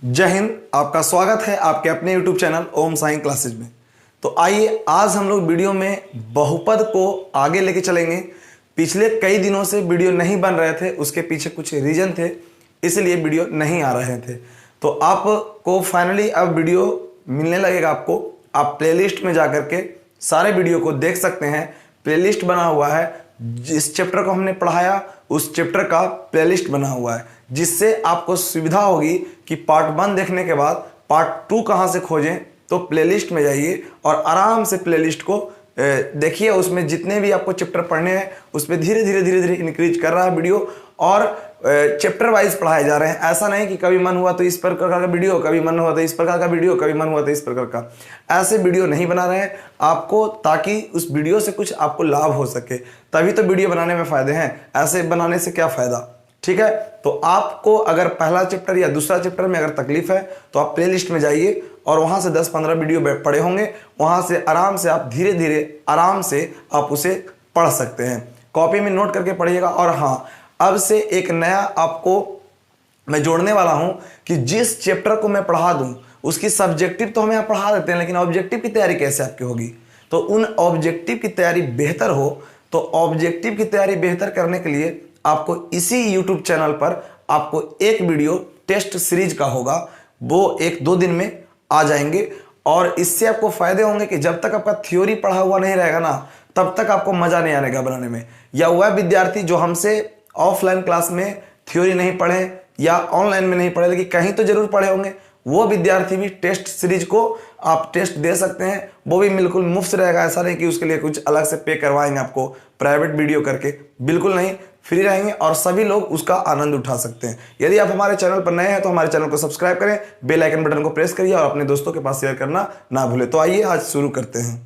जय हिंद। आपका स्वागत है आपके अपने YouTube चैनल ओम साई क्लासेज में। तो आइए आज हम लोग वीडियो में बहुपद को आगे लेके चलेंगे। पिछले कई दिनों से वीडियो नहीं बन रहे थे, उसके पीछे कुछ रीजन थे, इसलिए वीडियो नहीं आ रहे थे। तो आपको फाइनली अब वीडियो मिलने लगेगा। आपको आप प्लेलिस्ट में जाकर के सारे वीडियो को देख सकते हैं। प्लेलिस्ट बना हुआ है, जिस चैप्टर को हमने पढ़ाया उस चैप्टर का प्लेलिस्ट बना हुआ है, जिससे आपको सुविधा होगी कि पार्ट 1 देखने के बाद पार्ट 2 कहाँ से खोजें। तो प्लेलिस्ट में जाइए और आराम से प्लेलिस्ट को देखिए। उसमें जितने भी आपको चैप्टर पढ़ने हैं उस पर धीरे धीरे इंक्रीज कर रहा है वीडियो, और चैप्टर वाइज पढ़ाए जा रहे हैं। ऐसा नहीं कि कभी मन हुआ तो इस प्रकार का वीडियो, कभी मन हुआ तो इस प्रकार का वीडियो, कभी मन हुआ तो इस प्रकार का। ऐसे वीडियो नहीं बना रहे हैं आपको, ताकि उस वीडियो से कुछ आपको लाभ हो सके। तभी तो वीडियो बनाने में फायदे हैं, ऐसे बनाने से क्या फायदा। ठीक है, तो आपको अगर पहला चैप्टर या दूसरा चैप्टर में अगर तकलीफ है तो आप प्लेलिस्ट में जाइए और वहां से 10-15 वीडियो पढ़े होंगे। वहां से आराम से आप धीरे धीरे आराम से आप उसे पढ़ सकते हैं। कॉपी में नोट करके पढ़िएगा। और हाँ, अब से एक नया आपको मैं जोड़ने वाला हूं कि जिस चैप्टर को मैं पढ़ा दूं उसकी सब्जेक्टिव तो हमें पढ़ा देते हैं, लेकिन ऑब्जेक्टिव की तैयारी कैसे आपकी होगी। तो उन ऑब्जेक्टिव की तैयारी बेहतर हो, तो ऑब्जेक्टिव की तैयारी बेहतर करने के लिए आपको इसी YouTube चैनल पर आपको एक वीडियो टेस्ट सीरीज का होगा, वो 1-2 दिन में आ जाएंगे। और इससे आपको फायदे होंगे कि जब तक आपका थ्योरी पढ़ा हुआ नहीं रहेगा ना, तब तक आपको मजा नहीं आने का बनाने में। या वह विद्यार्थी जो हमसे ऑफलाइन क्लास में थ्योरी नहीं पढ़े या ऑनलाइन में नहीं पढ़े, लेकिन कहीं तो जरूर पढ़े होंगे, वो विद्यार्थी भी टेस्ट सीरीज को आप टेस्ट दे सकते हैं। वो भी बिल्कुल मुफ्त रहेगा। ऐसा नहीं कि उसके लिए कुछ अलग से पे करवाएंगे आपको प्राइवेट वीडियो करके, बिल्कुल नहीं, फ्री रहेंगे और सभी लोग उसका आनंद उठा सकते हैं। यदि आप हमारे चैनल पर नए हैं तो हमारे चैनल को सब्सक्राइब करें, बेल आइकन बटन को प्रेस करिए और अपने दोस्तों के पास शेयर करना ना भूलें। तो आइए आज शुरू करते हैं।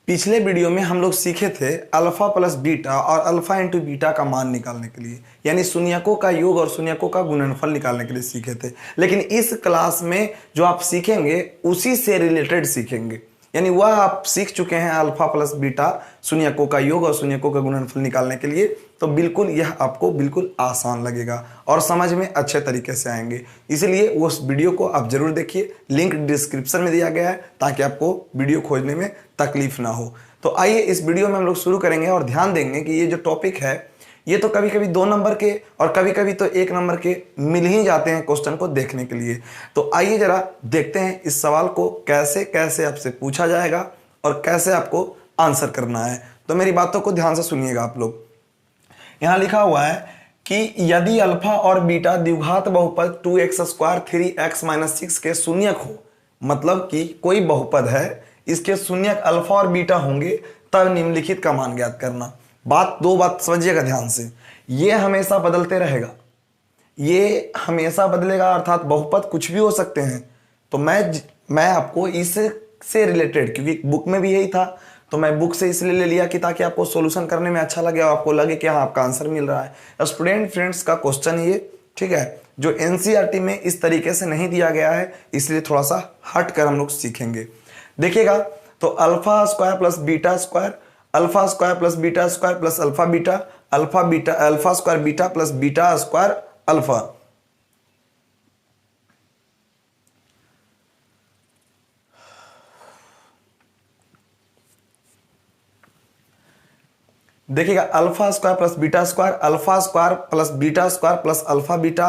पिछले वीडियो में हम लोग सीखे थे अल्फा प्लस बीटा और अल्फा इंटू बीटा का मान निकालने के लिए, यानी शून्यकों का योग और शून्यकों का गुणनफल निकालने के लिए सीखे थे। लेकिन इस क्लास में जो आप सीखेंगे उसी से रिलेटेड सीखेंगे, यानी वह आप सीख चुके हैं अल्फा प्लस बीटा शून्यकों का योग और शून्यकों का गुणनफल निकालने के लिए। तो बिल्कुल यह आपको बिल्कुल आसान लगेगा और समझ में अच्छे तरीके से आएंगे। इसलिए उस वीडियो को आप जरूर देखिए, लिंक डिस्क्रिप्शन में दिया गया है, ताकि आपको वीडियो खोजने में तकलीफ ना हो। तो आइए इस वीडियो में हम लोग शुरू करेंगे और ध्यान देंगे कि ये जो टॉपिक है ये तो कभी कभी 2 नंबर के और कभी कभी तो 1 नंबर के मिल ही जाते हैं क्वेश्चन को देखने के लिए। तो आइए जरा देखते हैं इस सवाल को कैसे कैसे आपसे पूछा जाएगा और कैसे आपको आंसर करना है। तो मेरी बातों को ध्यान से सुनिएगा आप लोग। यहाँ लिखा हुआ है कि यदि अल्फा और बीटा द्विघात बहुपद 2x² 3x-6 के शून्यक हो, मतलब कि कोई बहुपद है, इसके शून्यक अल्फा और बीटा होंगे, तब निम्नलिखित का मान ज्ञात करना। दो बात समझिएगा ध्यान से। ये हमेशा बदलते रहेगा, ये हमेशा बदलेगा, अर्थात बहुपद कुछ भी हो सकते हैं। तो मैं आपको इससे रिलेटेड, क्योंकि बुक में भी यही था, तो मैं बुक से इसलिए ले लिया कि ताकि आपको सॉल्यूशन करने में अच्छा लगे और आपको लगे कि हाँ आपका आंसर मिल रहा है। स्टूडेंट फ्रेंड्स का क्वेश्चन ये, ठीक है, जो एनसीईआरटी में इस तरीके से नहीं दिया गया है, इसलिए थोड़ा सा हट कर हम लोग सीखेंगे। देखिएगा, तो alpha square plus beta square, alpha square plus beta square plus alpha beta, alpha square beta plus beta square alpha. देखिएगा, alpha square plus beta square, alpha square plus beta square plus alpha beta,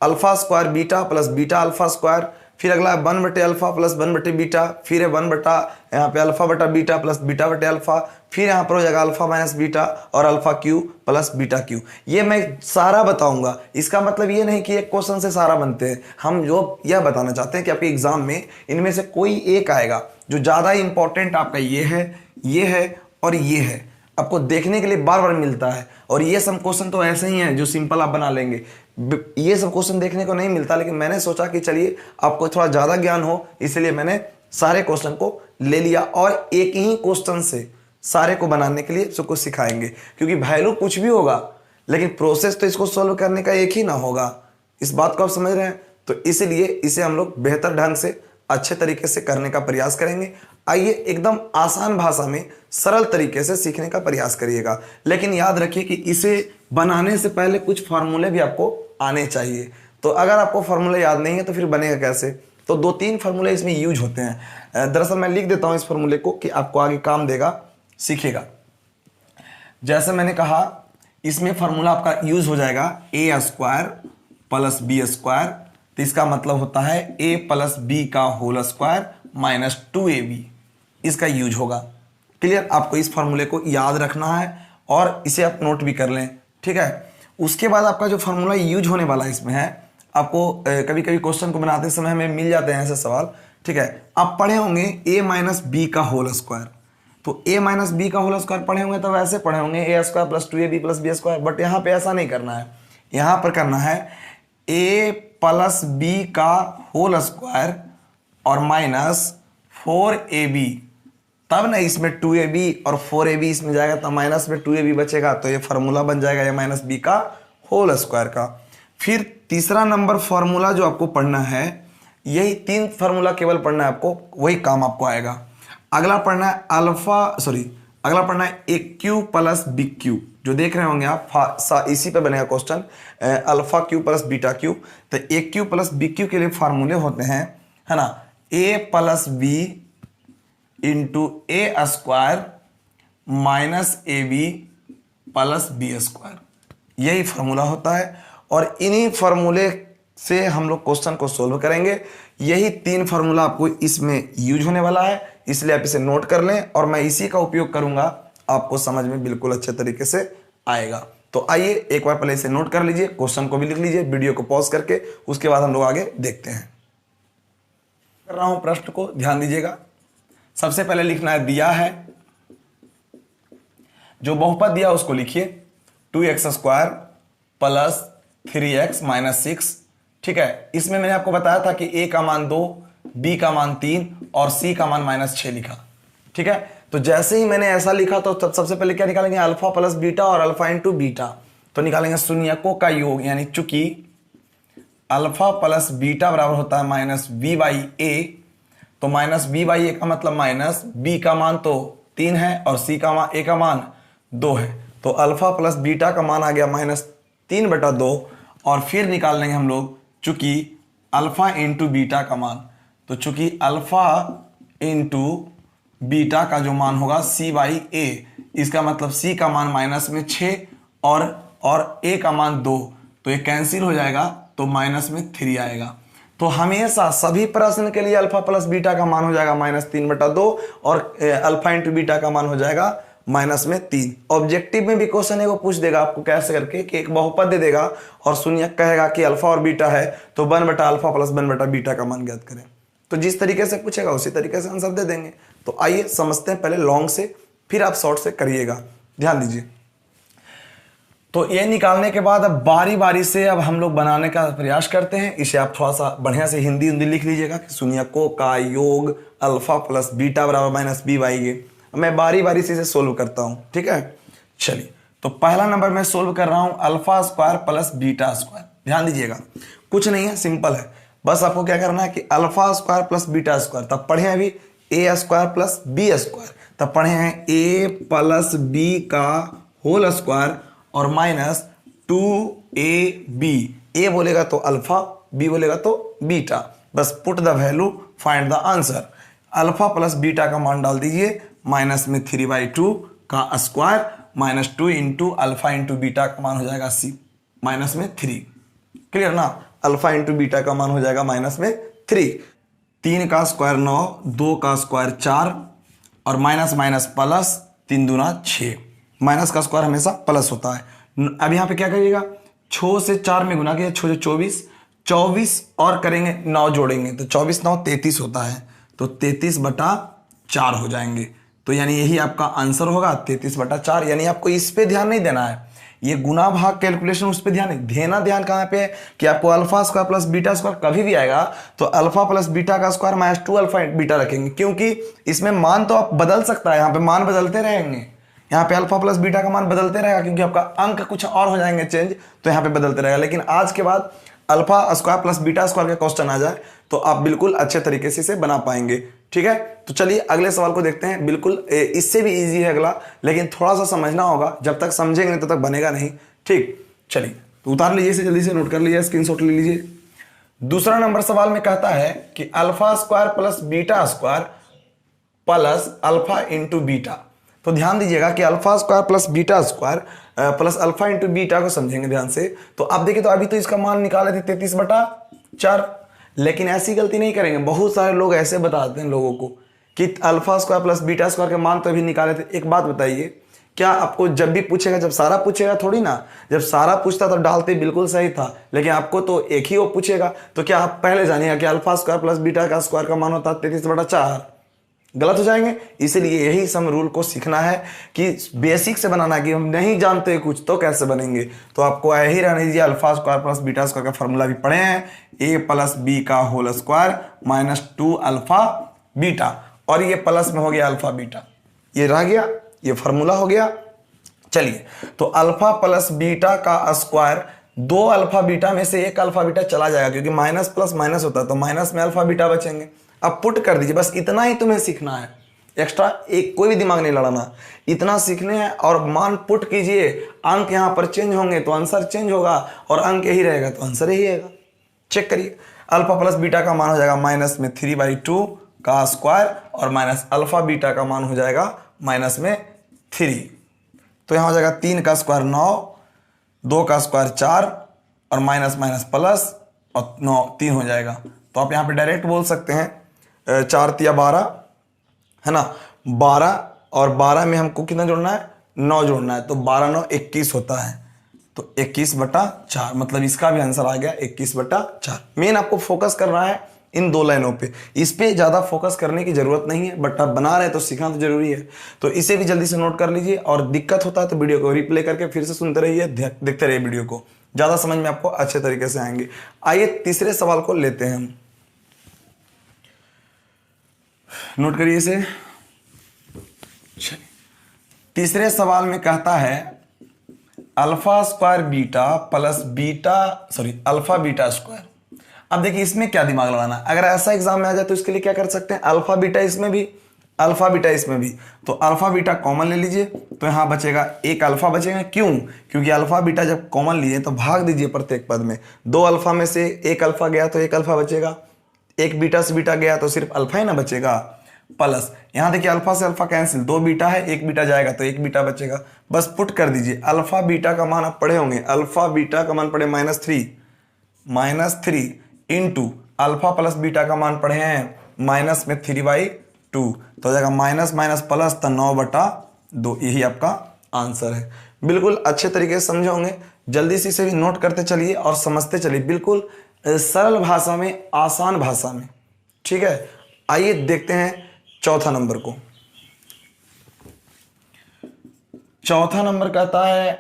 alpha square beta plus beta alpha square, फिर अगला 1/अल्फा plus 1/बीटा, फिर है 1 बटा यहाँ पे alpha बटा beta plus beta बटे अल्फा, फिर यहाँ पर हो जाएगा अल्फा माइनस बीटा और alpha cube plus beta Q. ये मैं सारा बताऊंगा। इसका मतलब ये नहीं कि एक क्वेश्चन से सारा बनते हैं। हम जो यह बताना चाहते हैं कि आपके एग्जाम में इनमें से कोई एक आएगा जो ज़्यादा इंपॉर्टेंट आपका ये है और ये है, आपको देखने के लिए बार बार मिलता है। और ये सब क्वेश्चन तो ऐसे ही हैं जो सिंपल आप बना लेंगे, ये सब क्वेश्चन देखने को नहीं मिलता। लेकिन मैंने सोचा कि चलिए आपको थोड़ा ज़्यादा ज्ञान हो, इसलिए मैंने सारे क्वेश्चन को ले लिया और एक ही क्वेश्चन से सारे को बनाने के लिए सबको सिखाएंगे। क्योंकि वैल्यू कुछ भी होगा, लेकिन प्रोसेस तो इसको सॉल्व करने का एक ही ना होगा। इस बात को आप समझ रहे हैं? तो इसीलिए इसे हम लोग बेहतर ढंग से अच्छे तरीके से करने का प्रयास करेंगे। आइए एकदम आसान भाषा में सरल तरीके से सीखने का प्रयास करिएगा, लेकिन याद रखिए कि इसे बनाने से पहले कुछ फार्मूले भी आपको आने चाहिए। तो अगर आपको फार्मूले याद नहीं है तो फिर बनेगा कैसे? तो 2-3 फार्मूले इसमें यूज होते हैं। दरअसल मैं लिख देता हूं इस फार्मूले को कि आपको आगे काम देगा, सीखेगा। जैसे मैंने कहा, इसमें फार्मूला आपका यूज हो जाएगा a square plus B square. तो इसका मतलब होता है a प्लस बी का होल स्क्वायर माइनस 2ab, इसका यूज होगा। क्लियर? आपको इस फार्मूले को याद रखना है और इसे आप नोट भी कर लें, ठीक है। उसके बाद आपका जो फार्मूला यूज होने वाला इसमें है, आपको कभी कभी क्वेश्चन को बनाते समय हमें मिल जाते हैं ऐसे सवाल, ठीक है। आप पढ़े होंगे a माइनस बी का होल स्क्वायर, तो a माइनस बी का होल स्क्वायर पढ़े होंगे तो वैसे पढ़े होंगे a square plus 2ab plus B square, but यहाँ पे ऐसा नहीं करना है। यहाँ पर करना है a प्लस बी का होल स्क्वायर और माइनस 4ab, तब ना इसमें 2ab और 4ab इसमें जाएगा तो माइनस में 2ab बचेगा, तो ये फार्मूला बन जाएगा a माइनस बी का होल स्क्वायर का। फिर तीसरा नंबर फार्मूला जो आपको पढ़ना है, यही 3 फार्मूला केवल पढ़ना है आपको, वही काम आपको आएगा। अगला पढ़ना है अगला पढ़ना है A cube plus B cube, जो देख रहे होंगे आप, इसी पे बनेगा question, alpha cube plus beta cube. तो A cube plus B cube के लिए फार्मूले होते हैं, है ना, A plus B into A square minus A B plus B square, यही फार्मूला होता है। और इन्हीं फार्मूले से हम लोग क्वेश्चन को सोल्व करेंगे। यही 3 फार्मूला आपको इसमें यूज होने वाला है, इसलिए आप इसे नोट कर लें और मैं इसी का उपयोग करूंगा, आपको समझ में बिल्कुल अच्छे तरीके से आएगा। तो आइए एक बार पहले इसे नोट कर लीजिए, क्वेश्चन को भी लिख लीजिए वीडियो को पॉज करके, उसके बाद हम लोग आगे देखते हैं। कर रहा हूं प्रश्न को, ध्यान दीजिएगा। सबसे पहले लिखना है, दिया है, जो बहुपद दिया उसको लिखिए, 2x square plus 3x minus 6, ठीक है। इसमें मैंने आपको बताया था कि a का मान 2, b का मान 3 और c का मान माइनस 6 लिखा, ठीक है। तो जैसे ही मैंने ऐसा लिखा तो सबसे पहले क्या निकालेंगे, अल्फा प्लस बीटा और अल्फा इंटू बीटा। तो निकालेंगे शून्यकों का योग, यानी चूंकि अल्फा प्लस बीटा बराबर होता है माइनस बी बाई ए, तो माइनस बी बाई ए का मतलब माइनस बी का मान तो 3 है और सी का मान, ए का मान 2 है। तो अल्फा प्लस बीटा का मान आ गया माइनस 3/2। और फिर निकाल लेंगे हम लोग चूंकि अल्फा इंटू बीटा का मान, तो चूंकि अल्फा इंटू बीटा का जो मान होगा c बाई ए, इसका मतलब c का मान माइनस में 6 और a का मान 2, तो ये कैंसिल हो जाएगा, तो माइनस में 3 आएगा। तो हमेशा सभी प्रश्न के लिए अल्फा प्लस बीटा का मान हो जाएगा माइनस 3/2 और अल्फा इंटू बीटा का मान हो जाएगा माइनस में 3। ऑब्जेक्टिव में भी क्वेश्चन है वो पूछ देगा आपको कैसे करके, कि एक बहुपद दे देगा और शून्यक कहेगा कि अल्फा और बीटा है, तो 1/अल्फा प्लस 1/बीटा का मान ज्ञात करें। तो जिस तरीके से पूछेगा उसी तरीके से आंसर दे देंगे। तो आइए समझते हैं पहले लॉन्ग से, फिर आप शॉर्ट से करिएगा, ध्यान दीजिए। तो ये निकालने के बाद अब बारी बारी से अब हम लोग बनाने का प्रयास करते हैं। इसे आप थोड़ा सा बढ़िया से हिंदी लिख लीजिएगा कि शून्यकों का योग अल्फा प्लस बीटा बराबर माइनस बी बाई ए। मैं बारी बारी से इसे सोल्व करता हूं, ठीक है। चलिए, तो पहला नंबर मैं सोल्व कर रहा हूं, alpha square plus beta square. ध्यान दीजिएगा, कुछ नहीं है, सिंपल है। बस आपको क्या करना है कि alpha square plus beta square, तब पढ़े हैं अभी ए स्क्वायर प्लस बी स्क्वायर, तब पढ़े हैं ए प्लस बी का होल स्क्वायर और माइनस 2ab। ए बोलेगा तो अल्फा, बी बोलेगा तो बीटा। बस put the value, find the answer. Alpha plus beta का मान डाल दीजिए, माइनस में 3/2 का square minus 2 into alpha into beta का मान हो जाएगा c माइनस में 3। क्लियर ना? अल्फा इंटू बीटा का मान हो जाएगा माइनस में 3। 3 का स्क्वायर 9, 2 का स्क्वायर 4 और माइनस माइनस प्लस, 3 दूना 6। माइनस का स्क्वायर हमेशा प्लस होता है। अब यहाँ पे क्या करिएगा, 6 से 4 में गुना किया, 6 24, 24 और करेंगे 9 जोड़ेंगे तो 24 9 33 होता है, तो 33/4 हो जाएंगे। तो यानी यही आपका आंसर होगा 33/4। यानी आपको इस पे ध्यान नहीं देना है, ये गुना भाग कैलकुलेशन उस पे ध्यान नहीं देना। ध्यान कहाँ पे है कि आपको alpha square plus beta square कभी भी आएगा तो अल्फा प्लस बीटा का स्क्वायर माइनस 2 अल्फा बीटा रखेंगे, क्योंकि इसमें मान तो आप बदल सकता है, यहाँ पे मान बदलते रहेंगे, यहाँ पे अल्फा प्लस बीटा का मान बदलते रहेगा, क्योंकि आपका अंक कुछ और हो जाएंगे चेंज, तो यहाँ पे बदलते रहेगा। लेकिन आज के बाद alpha square plus beta square का क्वेश्चन आ जाए तो आप बिल्कुल अच्छे तरीके से इसे बना पाएंगे। ठीक है, तो चलिए अगले सवाल को देखते हैं। बिल्कुल इससे भी इजी है अगला, लेकिन थोड़ा सा समझना होगा, जब तक समझेंगे तब तक बनेगा नहीं। ठीक, चलिए तो उतार लीजिए इसे, जल्दी से नोट कर लीजिए, स्क्रीनशॉट ले लीजिए। दूसरा नंबर सवाल में कहता है कि alpha square plus beta square plus alpha into beta. तो ध्यान दीजिएगा कि alpha square plus beta square plus alpha into beta को समझेंगे ध्यान से। तो आप देखिए, तो अभी तो इसका मान निकाले थे 33/4, लेकिन ऐसी गलती नहीं करेंगे। बहुत सारे लोग ऐसे बताते हैं लोगों को कि alpha square plus beta square के मान तो अभी निकाले थे। एक बात बताइए, क्या आपको जब भी पूछेगा, जब सारा पूछेगा थोड़ी ना, जब सारा पूछता तो डालते बिल्कुल सही था, लेकिन आपको तो एक ही वो पूछेगा, तो क्या आप पहले जानिएगा कि अल्फा स्क्वायर प्लस बीटा का स्क्वायर का मान होता है 33/4? गलत हो जाएंगे। इसीलिए यही सम रूल को सीखना है कि बेसिक से बनाना, कि हम नहीं जानते कुछ तो कैसे बनेंगे। तो आपको यही रहने दीजिए, alpha square plus beta square का फॉर्मूला भी पढ़े हैं, a प्लस बी का whole square minus 2 alpha beta, और ये प्लस में हो गया अल्फा बीटा, ये रह गया, ये फॉर्मूला हो गया। चलिए, तो अल्फा प्लस बीटा का स्क्वायर, 2 अल्फा बीटा में से एक अल्फा बीटा चला जाएगा, क्योंकि माइनस प्लस माइनस होता है, तो माइनस में अल्फा बीटा बचेंगे। अब पुट कर दीजिए, बस इतना ही तुम्हें सीखना है, एक्स्ट्रा एक कोई भी दिमाग नहीं लड़ाना, इतना सीखने हैं। और मान पुट कीजिए, अंक यहां पर चेंज होंगे तो आंसर चेंज होगा, और अंक यही रहेगा तो आंसर यही रहेगा। चेक करिए, अल्फा प्लस बीटा का मान हो जाएगा माइनस में 3/2 का स्क्वायर, और माइनस अल्फा बीटा का मान हो जाएगा माइनस में 3। तो यहां हो जाएगा 3 का स्क्वायर 9, 2 का स्क्वायर 4, और माइनस माइनस प्लस, और 9 3 हो जाएगा। तो आप यहां पे डायरेक्ट बोल सकते हैं 4 तिया 12 है ना, 12, और 12 में हमको कितना जोड़ना है, 9 जोड़ना है, तो 12 9 21 होता है, तो 21/4, मतलब इसका भी आंसर आ गया 21/4। मेन आपको फोकस करना है इन 2 लाइनों पे, इस पे ज़्यादा फोकस करने की जरूरत नहीं है, बट आप बना रहे हैं तो सीखना तो जरूरी है। तो इसे भी जल्दी से नोट कर लीजिए, और दिक्कत होता है तो वीडियो को रिप्ले करके फिर से सुनते रहिए, देखते रहिए वीडियो को, ज़्यादा समझ में आपको अच्छे तरीके से आएंगे। आइए तीसरे सवाल को लेते हैं हम, नोट करिए इसे। तीसरे सवाल में कहता है alpha square beta plus alpha beta square. अब देखिए इसमें क्या दिमाग लगाना, अगर ऐसा एग्जाम में आ जाए तो इसके लिए क्या कर सकते हैं, अल्फा बीटा इसमें भी, अल्फा बीटा इसमें भी, तो अल्फा बीटा कॉमन ले लीजिए, तो यहां बचेगा एक अल्फा बचेगा। क्यों? क्योंकि अल्फा बीटा जब कॉमन लिए तो भाग दीजिए प्रत्येक पद में, 2 अल्फा में से एक अल्फा गया तो एक अल्फा बचेगा, एक बीटा से बीटा गया तो सिर्फ अल्फा ही ना बचेगा, प्लस यहां देखिए अल्फा से अल्फा कैंसिल, 2 बीटा है, एक बीटा जाएगा तो एक बीटा बचेगा। बस पुट कर दीजिए, अल्फा बीटा का मान आप पढ़े होंगे, अल्फा बीटा का मान पढ़े -3 इंटू अल्फा प्लस बीटा का मान पढ़े हैं माइनस में 3/2, तो हो जाएगा माइनस माइनस प्लस, तो 9/2, यही आपका आंसर है। बिल्कुल अच्छे तरीके से समझे होंगे, जल्दी से इसे भी नोट करते चलिए और समझते चलिए, बिल्कुल सरल भाषा में, आसान भाषा में। ठीक है, आइए देखते हैं चौथा नंबर को। चौथा नंबर कहता है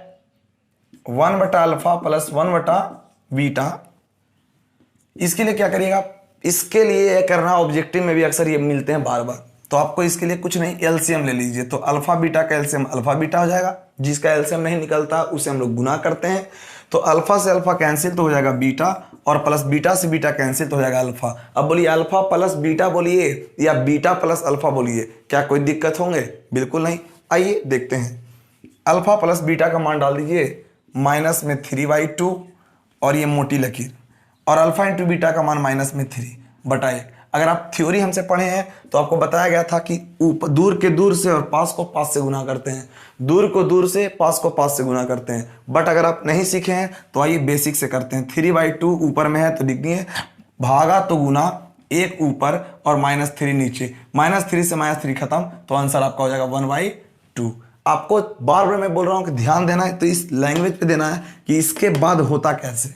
1/अल्फा प्लस 1/बीटा। इसके लिए क्या करिएगा, इसके लिए ये करना ऑब्जेक्टिव में भी अक्सर ये मिलते हैं बार बार, तो आपको इसके लिए कुछ नहीं, एलसीएम ले लीजिए। तो अल्फा बीटा का एलसीएम अल्फा बीटा हो जाएगा, जिसका एलसीएम नहीं निकलता उसे हम लोग गुना करते हैं। तो अल्फा से अल्फा कैंसिल तो हो जाएगा बीटा, और प्लस बीटा से बीटा कैंसिल तो हो जाएगा अल्फा। अब बोलिए अल्फा प्लस बीटा बोलिए या बीटा प्लस अल्फा बोलिए, क्या कोई दिक्कत होंगे? बिल्कुल नहीं। आइए देखते हैं, अल्फा प्लस बीटा का मान डाल दीजिए माइनस में 3/2, और ये मोटी लकीर, और अल्फा इंटू बीटा का मान माइनस में 3/1। अगर आप थ्योरी हमसे पढ़े हैं तो आपको बताया गया था कि दूर के दूर से और पास को पास से गुना करते हैं, दूर को दूर से, पास को पास से गुना करते हैं। बट अगर आप नहीं सीखे हैं तो आइए बेसिक से करते हैं। 3/2 ऊपर में है तो लिख दिए, भागा तो गुना, 1 ऊपर और -3 नीचे, -3 से -3 खत्म, तो आंसर आपका हो जाएगा 1/2। आपको बार बार मैं बोल रहा हूँ कि ध्यान देना है, तो इस लैंग्वेज पे देना है कि इसके बाद होता कैसे।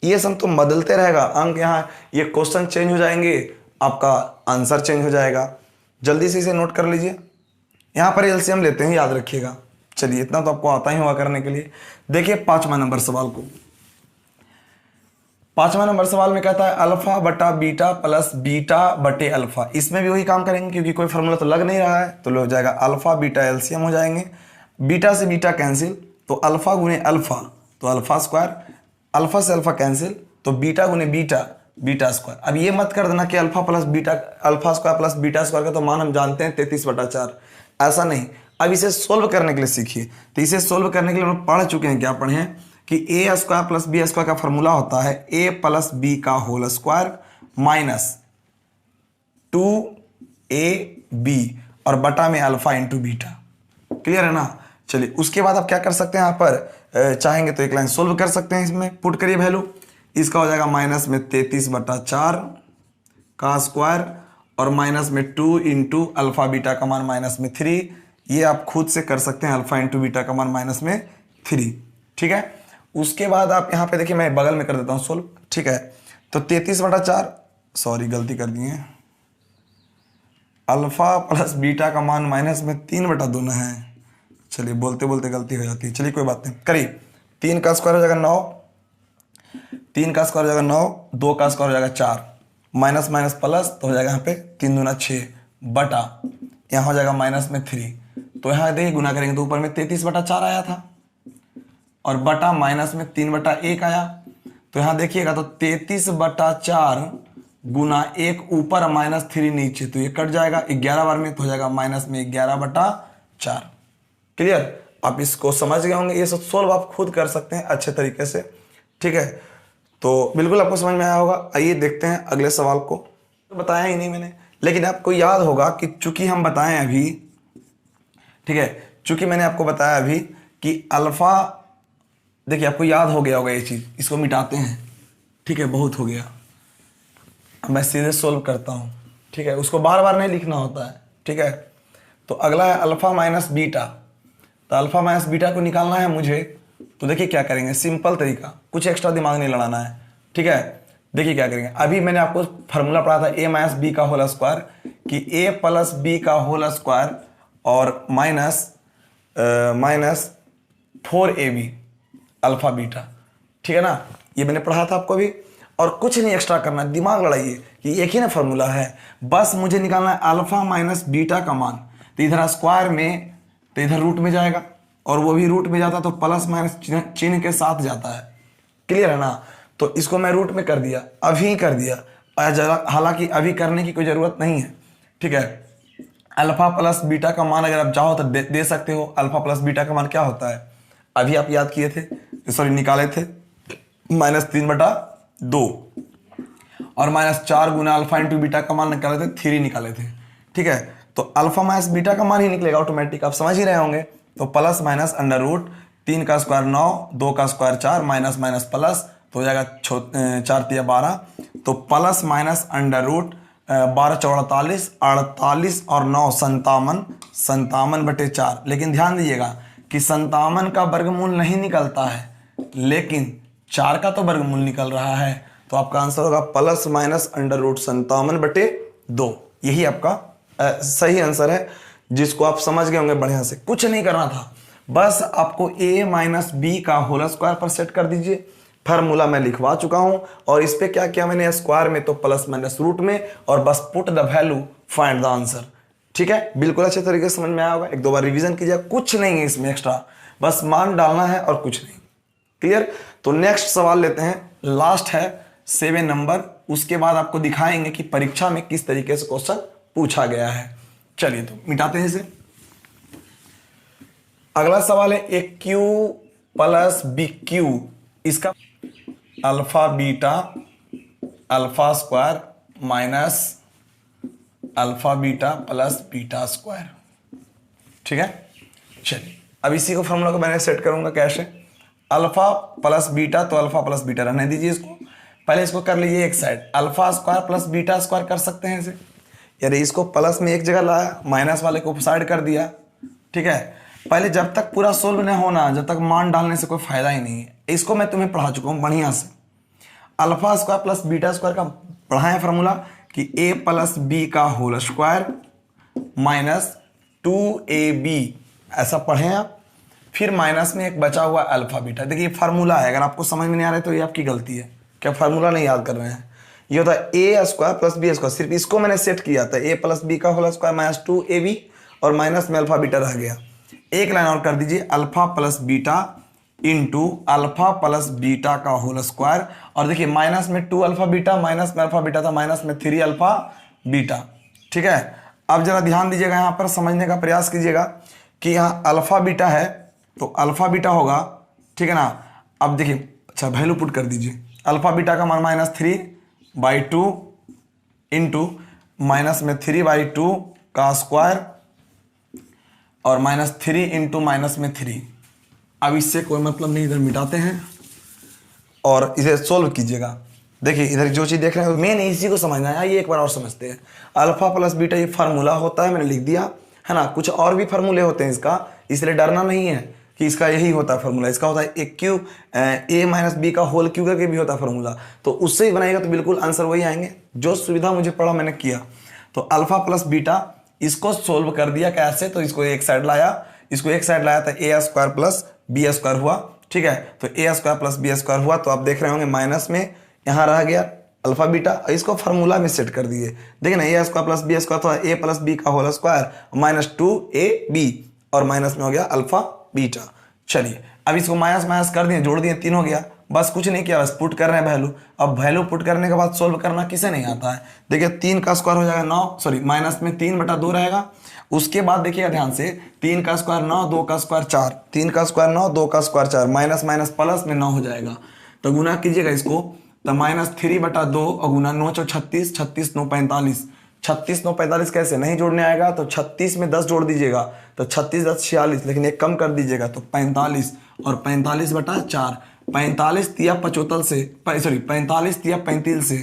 ये सब तो बदलते रहेगा, अंक यहाँ ये क्वेश्चन चेंज हो जाएंगे, आपका आंसर चेंज हो जाएगा। जल्दी से इसे नोट कर लीजिए। यहाँ पर एलसीएम लेते हैं, याद रखिएगा। चलिए इतना तो आपको आता ही होगा करने के लिए। देखिए 5वां नंबर सवाल को। 5वां नंबर सवाल में कहता है अल्फा बटा बीटा प्लस बीटा बटे अल्फा। इसमें भी वही काम करेंगे, क्योंकि कोई फॉर्मूला तो लग नहीं रहा है, तो हो जाएगा अल्फा बीटा एलसीएम हो जाएंगे, बीटा से बीटा कैंसिल, तो अल्फा गुने अल्फा तो अल्फा स्क्वायर, अल्फा से अल्फा कैंसिल, तो बीटा गुने बीटा बीटा स्क्वायर। अब ये मत कर देना कि alpha square plus beta square का तो मान हम जानते हैं 33/4, ऐसा नहीं। अब इसे सोल्व करने के लिए सीखिए। तो इसे सोल्व करने के लिए हम पढ़ चुके हैं, क्या पढ़े हैं कि ए स्क्वायर प्लस बी स्क्वायर का फॉर्मूला होता है ए प्लस बी का होल स्क्वायर माइनस 2ab और बटा में अल्फा इंटू बीटा। क्लियर है ना। चलिए उसके बाद आप क्या कर सकते हैं, यहाँ पर चाहेंगे तो एक लाइन सोल्व कर सकते हैं, इसमें पुट करिए वैल्यू। इसका हो जाएगा माइनस में 33/4 का स्क्वायर और माइनस में 2 इंटू अल्फा बीटा का मान माइनस में 3। ये आप खुद से कर सकते हैं, अल्फा इंटू बीटा का मान माइनस में 3। ठीक है। उसके बाद आप यहाँ पे देखिए, मैं बगल में कर देता हूँ सोल्व। ठीक है। तो 33/4, सॉरी गलती कर दिए, अल्फा प्लस बीटा का मान माइनस में 3/2 है। चलिए बोलते बोलते गलती हो जाती है, चलिए कोई बात नहीं। करिए 3 का स्क्वायर हो जाएगा 9, 3 का स्क्वायर हो जाएगा 9, 2 का स्क्वायर हो जाएगा 4, माइनस माइनस प्लस तो हो जाएगा यहाँ पे 3 दूना 6 बटा यहाँ हो जाएगा माइनस में 3। तो यहाँ देखिए गुना करेंगे तो ऊपर में 33/4 आया था और बटा माइनस में 3/1 आया। तो यहाँ देखिएगा तो 33/4 गुना 1 ऊपर माइनस 3 नीचे, तो ये कट जाएगा 11 बार में, तो हो जाएगा माइनस में 11/4। क्लियर। आप इसको समझ गए होंगे। ये सब सोल्व आप खुद कर सकते हैं अच्छे तरीके से। ठीक है। तो बिल्कुल आपको समझ में आया होगा। आइए देखते हैं अगले सवाल को। तो बताया ही नहीं मैंने, लेकिन आपको याद होगा कि चूंकि हम बताएं अभी, ठीक है, चूंकि मैंने आपको बताया अभी कि अल्फा, देखिए आपको याद हो गया होगा ये चीज। इसको मिटाते हैं। ठीक है, बहुत हो गया। अब मैं सीधे सोल्व करता हूँ। ठीक है, उसको बार बार नहीं लिखना होता है। ठीक है। तो अगला है अल्फा माइनस बीटा। तो अल्फा माइनस बीटा को निकालना है मुझे। तो देखिए क्या करेंगे, सिंपल तरीका, कुछ एक्स्ट्रा दिमाग नहीं लड़ाना है। ठीक है। देखिए क्या करेंगे, अभी मैंने आपको फार्मूला पढ़ा था ए माइनस बी का होल स्क्वायर, कि ए प्लस बी का होल स्क्वायर और माइनस 4ab अल्फा बीटा। ठीक है ना, ये मैंने पढ़ा था आपको भी। और कुछ नहीं एक्स्ट्रा करना, दिमाग लड़ाइए कि एक ही ना फार्मूला है, बस मुझे निकालना है अल्फा माइनस बीटा का मान। तो इधर स्क्वायर में, तो इधर रूट में जाएगा, और वो भी रूट में जाता तो प्लस माइनस चिन्ह के साथ जाता है। क्लियर है ना। तो इसको मैं रूट में कर दिया, अभी कर दिया, हालांकि अभी करने की कोई ज़रूरत नहीं है। ठीक है। अल्फा प्लस बीटा का मान अगर आप चाहो तो दे सकते हो। अल्फा प्लस बीटा का मान क्या होता है, अभी आप याद किए थे, सॉरी निकाले थे, -3/2 और -4 गुना अल्फा इंटू बीटा का मान निकाले थे, 3 निकाले थे। ठीक है। तो अल्फा माइनस बीटा का मान ही निकलेगा ऑटोमेटिक, आप समझ ही रहे होंगे। तो प्लस माइनस अंडर रूट 3 का स्क्वायर 9, 2 का स्क्वायर 4, माइनस माइनस प्लस तो हो जाएगा 4 × 12। तो प्लस माइनस अंडर रूट 12×4 = 48 और 9 57, 57/4। लेकिन ध्यान दीजिएगा कि 57 का वर्गमूल नहीं निकलता है, लेकिन 4 का तो वर्गमूल निकल रहा है। तो आपका आंसर होगा प्लस माइनस अंडर रूट 57/2। यही आपका सही आंसर है, जिसको आप समझ गए होंगे बढ़िया से। कुछ नहीं करना था, बस आपको a माइनस बी का होल स्क्वायर पर सेट कर दीजिए। फार्मूला मैं लिखवा चुका हूं, और इस पे क्या किया मैंने, स्क्वायर में तो प्लस माइनस रूट में, और बस put the value find the answer. ठीक है, बिल्कुल अच्छे तरीके से समझ में आया होगा। एक दो बार रिवीजन कीजिए, कुछ नहीं है इसमें एक्स्ट्रा, बस मान डालना है और कुछ नहीं। क्लियर। तो नेक्स्ट सवाल लेते हैं, लास्ट है 7 नंबर। उसके बाद आपको दिखाएंगे कि परीक्षा में किस तरीके से क्वेश्चन पूछा गया है। चलिए तो मिटाते हैं इसे। अगला सवाल है A cube plus B Q, इसका alpha beta alpha square minus alpha beta plus beta square. ठीक है। चलिए अब इसी को फॉर्मूला को मैंने सेट करूंगा कैसे, अल्फा प्लस बीटा, तो अल्फा प्लस बीटा रहने दीजिए इसको। पहले इसको कर लीजिए एक side, alpha square plus beta square कर सकते हैं इसे। यानी इसको प्लस में एक जगह लाया, माइनस वाले को साइड कर दिया। ठीक है। पहले जब तक पूरा सोल्व नहीं होना, जब तक मान डालने से कोई फायदा ही नहीं है। इसको मैं तुम्हें पढ़ा चुका हूं बढ़िया से। Alpha square plus beta square का पढ़ा है फॉर्मूला कि a प्लस बी का होल स्क्वायर माइनस 2ab, ऐसा पढ़े आप। फिर माइनस में एक बचा हुआ अल्फा बीटा। देखिए फार्मूला है, अगर आपको समझ में नहीं आ रहा है तो ये आपकी गलती है, क्या फार्मूला नहीं याद कर रहे हैं। ये होता है a square plus B square, सिर्फ इसको मैंने सेट किया था, a प्लस बी का होल स्क्वायर माइनस 2ab और माइनस में अल्फा बीटा रह गया। एक लाइन और कर दीजिए, alpha plus beta into alpha plus beta का होल स्क्वायर। और देखिए माइनस में 2 अल्फा बीटा, माइनस में अल्फा बीटा था, माइनस में 3 अल्फा बीटा। ठीक है, अब जरा ध्यान दीजिएगा, यहाँ पर समझने का प्रयास कीजिएगा कि यहाँ अल्फा बीटा है तो अल्फा बीटा होगा, ठीक है ना। अब देखिए, अच्छा वैल्यू पुट कर दीजिए, अल्फा बीटा का मान -3/2 इंटू माइनस में 3/2 का स्क्वायर और -3 इंटू माइनस में 3। अब इससे कोई मतलब नहीं, इधर मिटाते हैं और इसे सोल्व कीजिएगा। देखिए इधर जो चीज़ देख रहे हैं मेन इसी को समझना है, ये एक बार और समझते हैं। अल्फा प्लस बीटा ये फार्मूला होता है, मैंने लिख दिया है ना। कुछ और भी फार्मूले होते हैं इसका, इसलिए डरना नहीं है कि इसका यही होता है फार्मूला। इसका होता है a माइनस बी का होल क्यू करके भी होता है फार्मूला, तो उससे ही बनाएगा तो बिल्कुल आंसर वही आएंगे। जो सुविधा मुझे पड़ा मैंने किया। तो अल्फा प्लस बीटा इसको सोल्व कर दिया कैसे, तो इसको एक साइड लाया, इसको एक साइड लाया था a square plus B square हुआ। ठीक है, तो a square plus B square हुआ, तो आप देख रहे होंगे माइनस में यहाँ रह गया अल्फा बीटा, इसको फार्मूला में सेट कर दिए। देखिए ना, a square plus B square तो a प्लस बी का होल स्क्वायर -2ab और माइनस में हो गया अल्फा बीटा। चलिए अब इसको माइनस माइनस कर दिए, जोड़ दिए, 3 हो गया। बस कुछ नहीं किया, बस पुट कर रहे हैं वैल्यू। अब वैल्यू पुट करने के बाद सोल्व करना किसे नहीं आता है। देखिए 3 का स्क्वायर हो जाएगा 9, सॉरी माइनस में 3/2 रहेगा। उसके बाद देखिएगा ध्यान से, 3 का स्क्वायर 9, 2 का स्क्वायर 4, 3 का स्क्वायर 9, 2 का स्क्वायर 4, माइनस माइनस प्लस में 9 हो जाएगा। तो गुना कीजिएगा इसको, तो -3/2 और गुना 9 × 36, 36 9 45, 36 9 45 कैसे नहीं जोड़ने आएगा, तो 36 में 10 जोड़ दीजिएगा, तो 36 10 46, लेकिन एक कम कर दीजिएगा तो 45 और 45/4, 45 तिया 75 से, सॉरी 45 तिया 35 से,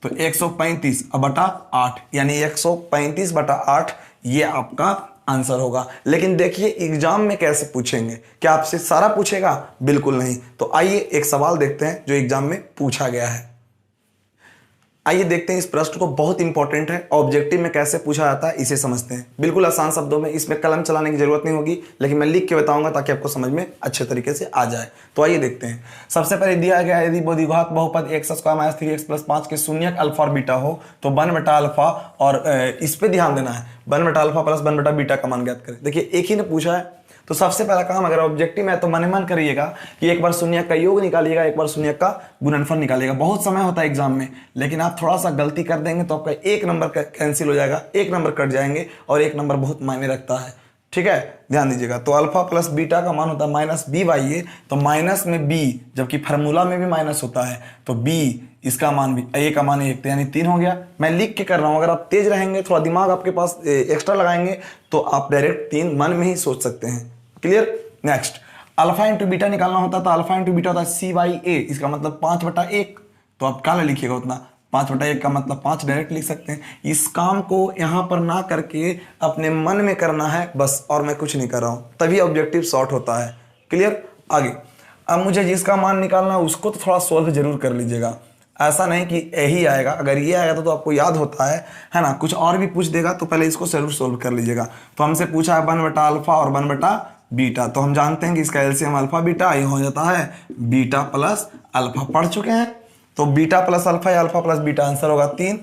तो 135 और बटा 8, यानी 135/8 ये आपका आंसर होगा। लेकिन देखिए एग्जाम में कैसे पूछेंगे, क्या आपसे सारा पूछेगा? बिल्कुल नहीं। तो आइए एक सवाल देखते हैं जो एग्जाम में पूछा गया है। आइए देखते हैं इस प्रश्न को, बहुत इंपॉर्टेंट है। ऑब्जेक्टिव में कैसे पूछा जाता है इसे समझते हैं, बिल्कुल आसान शब्दों में, इसमें कलम चलाने की जरूरत नहीं होगी, लेकिन मैं लिख के बताऊंगा ताकि आपको समझ में अच्छे तरीके से आ जाए। तो आइए देखते हैं। सबसे पहले दिया गया यदि द्विघात बहुपद x² - 3x + 5 के शून्यक अल्फा और बीटा हो तो 1/अल्फा, और इस पे ध्यान देना है, 1/अल्फा प्लस 1/बीटा का मान ज्ञात करें। देखिए एक ही ने पूछा है, तो सबसे पहला काम, अगर ऑब्जेक्टिव है तो मन मन करिएगा कि एक बार शून्यक का योग निकालिएगा, एक बार शून्यक का गुणनफल निकालिएगा। बहुत समय होता है एग्जाम में, लेकिन आप थोड़ा सा गलती कर देंगे तो आपका 1 नंबर कैंसिल हो जाएगा, 1 नंबर कट जाएंगे, और 1 नंबर बहुत मायने रखता है। ठीक है, ध्यान दीजिएगा। तो अल्फा प्लस बीटा का मान होता है -b/a, तो माइनस में b, जबकि फार्मूला में भी माइनस होता है, तो b इसका मान भी, a का मान 1, तो यानी 3 हो गया। मैं लिख के कर रहा हूं, अगर आप तेज रहेंगे, थोड़ा दिमाग आपके पास एक्स्ट्रा लगाएंगे, तो आप डायरेक्ट 3 मन में ही सोच सकते हैं। Clear. Next, alpha into beta निकालना होता है, तो अल्फा इंटू बीटा होता है c/a, इसका मतलब 5/1, तो आप क्या लिखिएगा उतना, 5/1 का मतलब 5 डायरेक्ट लिख सकते हैं। इस काम को यहाँ पर ना करके अपने मन में करना है बस, और मैं कुछ नहीं कर रहा हूँ, तभी ऑब्जेक्टिव शॉर्ट होता है। क्लियर। आगे, अब मुझे जिसका मान निकालना है उसको तो थोड़ा सोल्व जरूर कर लीजिएगा, ऐसा नहीं कि यही आएगा। अगर ये आएगा तो आपको याद होता है ना, कुछ और भी पूछ देगा तो पहले इसको जरूर सोल्व कर लीजिएगा। तो हमसे पूछा है 1/अल्फा और 1/बीटा, तो हम जानते हैं कि इसका एलसीएम अल्फा बीटा, ये हो जाता है बीटा प्लस अल्फा। पढ़ चुके हैं, तो बीटा प्लस अल्फा या अल्फा प्लस बीटा आंसर होगा 3,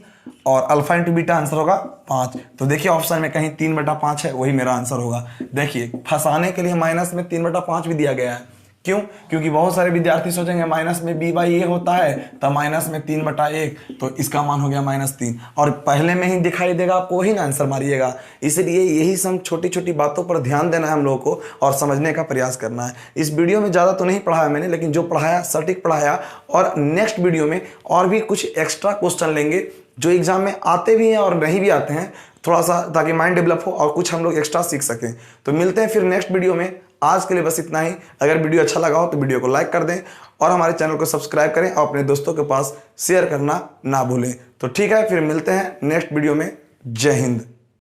और अल्फा इंटू बीटा आंसर होगा 5। तो देखिए ऑप्शन में कहीं 3/5 है, वही मेरा आंसर होगा। देखिए फंसाने के लिए माइनस में 3/5 भी दिया गया है। क्यों? क्योंकि बहुत सारे विद्यार्थी सोचेंगे माइनस में b/a होता है, तो माइनस में 3/1, तो इसका मान हो गया -3, और पहले में ही दिखाई देगा आपको, वही ना आंसर मारिएगा। इसलिए यही सब छोटी छोटी बातों पर ध्यान देना है हम लोगों को, और समझने का प्रयास करना है। इस वीडियो में ज़्यादा तो नहीं पढ़ाया मैंने, लेकिन जो पढ़ाया सटीक पढ़ाया, और नेक्स्ट वीडियो में और भी कुछ एक्स्ट्रा क्वेश्चन लेंगे जो एग्जाम में आते भी हैं और नहीं भी आते हैं, थोड़ा सा, ताकि माइंड डेवलप हो और कुछ हम लोग एक्स्ट्रा सीख सकें। तो मिलते हैं फिर नेक्स्ट वीडियो में। आज के लिए बस इतना ही। अगर वीडियो अच्छा लगा हो तो वीडियो को लाइक कर दें, और हमारे चैनल को सब्सक्राइब करें, और अपने दोस्तों के पास शेयर करना ना भूलें। तो ठीक है, फिर मिलते हैं नेक्स्ट वीडियो में। जय हिंद।